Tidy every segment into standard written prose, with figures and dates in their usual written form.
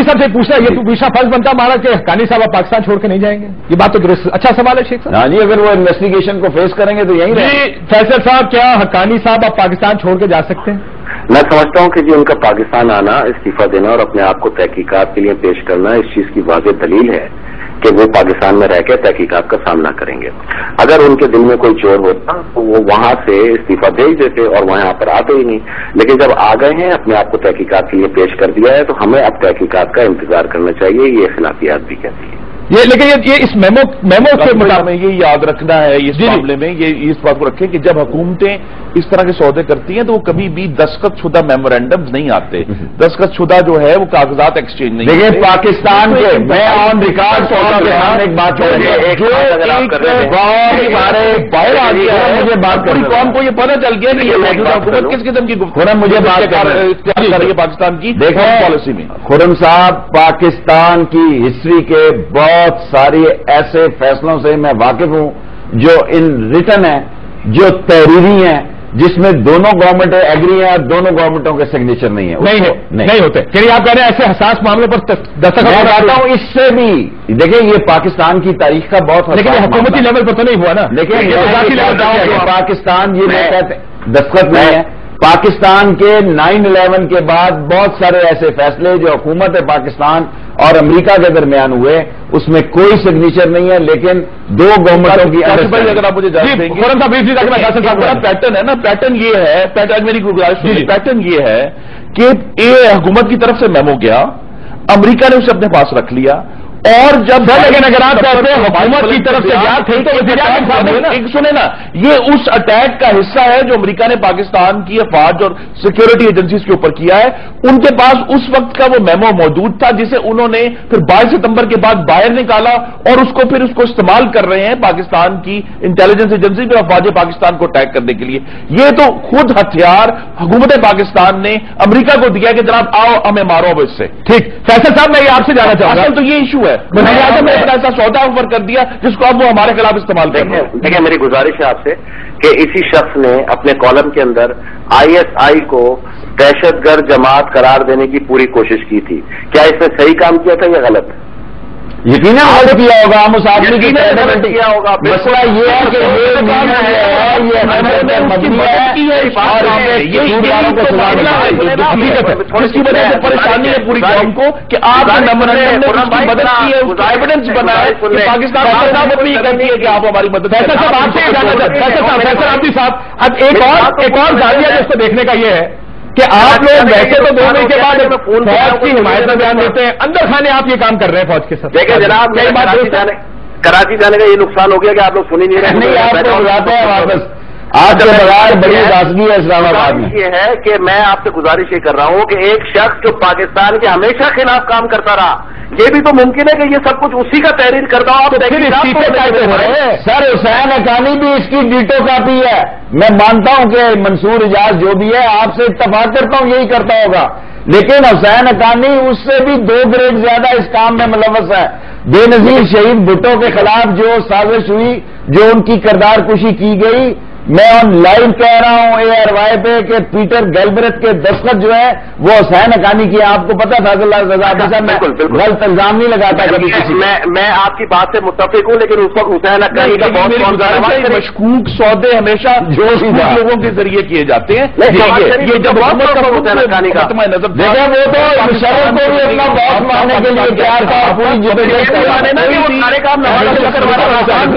Sir से पूछना ये दूसरा फर्ज बनता हमारा कि हक्कानी साहब आप पाकिस्तान छोड़ के नहीं जाएंगे, ये बात तो दुरुस्त, अच्छा सवाल है शेख साहब। हाँ जी, अगर वो इन्वेस्टिगेशन को फेस करेंगे तो यही रहे। फैसल साहब, क्या हक्कानी साहब आप पाकिस्तान छोड़ के जा सकते हैं? मैं समझता हूं कि जी उनका पाकिस्तान आना, इस्तीफा देना और अपने आप को तहकीकात के लिए पेश करना इस चीज की वाज़ेह दलील है कि वो पाकिस्तान में रह के तहकीकात का सामना करेंगे। अगर उनके दिल में कोई चोर होता तो वो वहां से इस्तीफा भेज देते और वहां पर आते ही नहीं, लेकिन जब आ गए हैं, अपने आप को तहकीकात के लिए पेश कर दिया है, तो हमें अब तहकीकात का इंतजार करना चाहिए, ये खिलाफियात भी कहती है। लेकिन ये इस मेमो के मुताबिक में ये याद रखना है इस मामले में, ये इस बात को रखें कि जब हुकूमतें इस तरह के सौदे करती हैं तो वो कभी भी दस्तखत शुदा मेमोरेंडम नहीं आते। दस्तखत शुदा जो है वो कागजात एक्सचेंज नहीं। देखिए पाकिस्तान के, मैं ऑन रिकॉर्ड एक बात बाहर आ गया है, मुझे बात पूरी कौम को ये पता चल गया कि ये मौजूदा हुकूमत किस किस्म की खुरम मुझे बात कर रही है पाकिस्तान की देखो पॉलिसी में। खुरम साहब, पाकिस्तान की हिस्ट्री के बहुत सारे ऐसे फैसलों से मैं वाकिफ हूं जो इन रिटन है, जो तहरीरी हैं, जिसमें दोनों गवर्नमेंटें एग्री हैं और दोनों गवर्नमेंटों के सिग्नेचर नहीं है। नहीं होते। चलिए आप कह रहे हैं ऐसे हसास मामले पर दस्तखत मैं कहता हूं इससे भी देखिए ये पाकिस्तान की तारीख का बहुत, लेकिन हुकूमती लेवल पर तो नहीं हुआ ना। लेकिन पाकिस्तान ये मैं कहते दस्तखत नहीं है। पाकिस्तान के 9/11 के बाद बहुत सारे ऐसे फैसले जो हुकूमत पाकिस्तान और अमेरिका के दरमियान हुए, उसमें कोई सिग्नेचर नहीं है, लेकिन दो गवर्नमेंटों की अगर आप मुझे पैटर्न है ना, पैटर्न ये है, पैटर्न मेरी गुजारिश, पैटर्न ये है कि हुकूमत की तरफ से मेमो गया, अमेरिका ने उसे अपने पास रख लिया, और जब लेकिन अगर आप कहते हैं हुकूमत की तरफ से याद थे तो एक सुने ना, ये उस अटैक का हिस्सा है जो अमेरिका ने पाकिस्तान की अफवाज और सिक्योरिटी एजेंसीज के ऊपर किया है। उनके पास उस वक्त का वो मेमो मौजूद था जिसे उन्होंने फिर 22 सितंबर के बाद बाहर निकाला और उसको इस्तेमाल कर रहे हैं पाकिस्तान की इंटेलिजेंस एजेंसी में अफवाज पाकिस्तान को अटैक करने के लिए। ये तो खुद हथियार हुकूमत पाकिस्तान ने अमेरिका को दिया कि जनाब आओ हमें मारो अब इससे। ठीक, फैसल साहब मैं ये आपसे जानना चाहूंगा, तो ये इशू है, ने ऐसा सौदा ऑफर कर दिया जिसको अब वो हमारे खिलाफ इस्तेमाल करेंगे। देखिए मेरी गुजारिश है आपसे कि इसी शख्स ने अपने कॉलम के अंदर ISI को दहशतगर्द जमात करार देने की पूरी कोशिश की थी। क्या इसने सही काम किया था या गलत? यकीनन गलत किया होगा, हम उस आदमी की गलत किया होगा। मसला ये है कि ये जिसकी वजह से परेशानी है पूरी कौम को कि आप मेमोरेंडम में मदद की है, उसका एविडेंस बना है कि पाकिस्तान भी करती है कि आप हमारी मदद। फैसल साहब आपसे फैसल आबदी साहब, अब एक और जालिया जिसको देखने का ये है कि आप लोग वैसे तो 2 महीने के बाद फौज की हिमायत में बयान देते हैं, अंदर खाने आप ये काम कर रहे हैं फौज के साथ। देखिए जनाब, कराची जाने का ये नुकसान हो गया कि आप लोग सुन ही नहीं रहे। नहीं, आप लोग जाते हैं वापस आज के बगैर बड़ी उदासगी है इस्लामाबाद में। ये है कि मैं आपसे गुजारिश ये कर रहा हूं कि एक शख्स जो पाकिस्तान के हमेशा खिलाफ काम करता रहा, ये भी तो मुमकिन है कि ये सब कुछ उसी का तहरीर करता हूं। आप सर हुसैन हक्कानी भी इसकी डीटो कापी है। मैं मानता हूं कि मंसूर इजाज जो भी है आपसे इत्तफाक करता हूं यही करता होगा, लेकिन हुसैन हक्कानी उससे भी 2 ग्रेड ज्यादा इस काम में मुलव्वस है। बेनजीर शहीद भुट्टो के खिलाफ जो साजिश हुई, जो उनकी किरदार कुशी की गई, मैं ऑन लाइव कह रहा हूं ARY पे कि पीटर गैल्ब्रेथ के दस्तखत जो है वो हुसैन हक्कानी की। आपको पता था मैं गलत इल्जाम नहीं लगाता कभी किसी। मैं आपकी बात से मुत्तफिक हूं, लेकिन उस वक्त हुसैन हक्कानी का बहुत मशकूक सौदे हमेशा जो लोगों के जरिए किए जाते हैं। ये जब हुसैन हक्कानी का नजर देखा वो तो मुशर्रफ को भी अपना बॉस मानने के लिए तैयार था,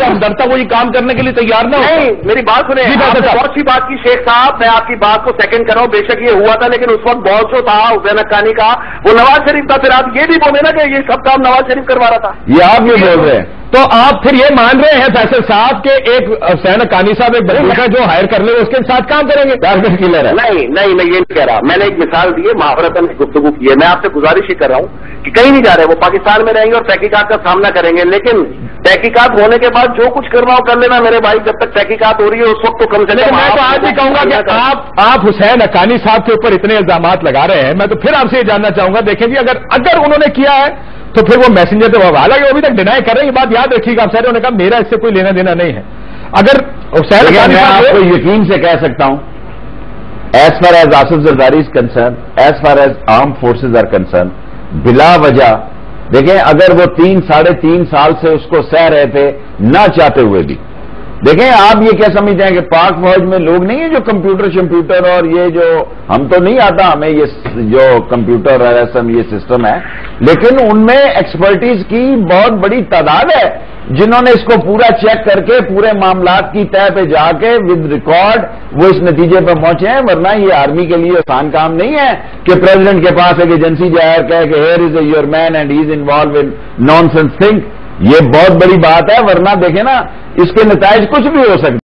हमदर्द वो ये काम करने के लिए तैयार ना। मेरी बात बहुत सी बात की शेख साहब, मैं आपकी बात को सेकंड कर रहा हूं, बेशक ये हुआ था, लेकिन उस वक्त बॉस जो था हुसैन हक्कानी का वो नवाज शरीफ था। फिर आप ये भी बोले ना कि ये सब काम नवाज शरीफ करवा रहा था। ये आप ये बोल रहे हैं तो आप फिर ये मान रहे हैं फैसल साहब के एक हुसैन हक्कानी साहब एक बंदूक है जो हायर कर ले उसके साथ काम करेंगे? क्लियर है? नहीं, मैं ये नहीं कह रहा। मैंने एक मिसाल दी है, महावरतन गुफ्तगू की है। मैं आपसे गुजारिश ही कर रहा हूं कि कहीं नहीं जा रहे, वो पाकिस्तान में रहेंगे और तहकीकात का सामना करेंगे, लेकिन तहकीकात होने के बाद जो कुछ करना हो कर लेना मेरे भाई। जब तक तहकीकात हो रही है उस वक्त तो कम से कम। मैं तो आज भी कहूंगा कि आप हुसैन हक्कानी साहब के ऊपर इतने इल्जामात लगा रहे हैं, मैं तो फिर आपसे ये जानना चाहूंगा, देखें जी अगर उन्होंने किया है तो फिर वो मैसेंजर तो हालांकि वो अभी तक डिनाई कर रहे हैं, ये बात याद रखिएगा आप सारे। उन्होंने कहा मेरा इससे कोई लेना देना नहीं है। अगर हुसैन हक्कानी साहब आपको यकीन से कह सकता हूं, as far as Asif Zardari is concern, as far as arm forces are concern, بلا وجہ دیکھیں اگر وہ 3-3.5 سال سے اس کو سہ رہے تھے نہ چاہتے ہوئے بھی. دیکھیں آپ یہ کیا سمجھتے ہیں کہ پاک فوج میں لوگ نہیں ہیں جو کمپیوٹر اور یہ جو ہم تو نہیں آتا ہمیں یہ جو کمپیوٹر یہ سسٹم ہے, لیکن ان میں ایکسپرٹیز کی بہت بڑی تعداد ہے جنہوں نے اس کو پورا چیک کر کے پورے معاملات کی تہہ پہ جا کے ود ریکارڈ وہ اس نتیجے پہ پہنچے ہیں. ورنہ یہ آرمی کے لیے آسان کام نہیں ہے کہ پریزیڈنٹ کے پاس ایک ایجنسی جائے کہے کہ here is a your man and he is involve in nonsense thing. یہ بہت بڑی بات ہے, ورنہ دیکھیں نا اس کے نتائج کچھ بھی ہو سکتے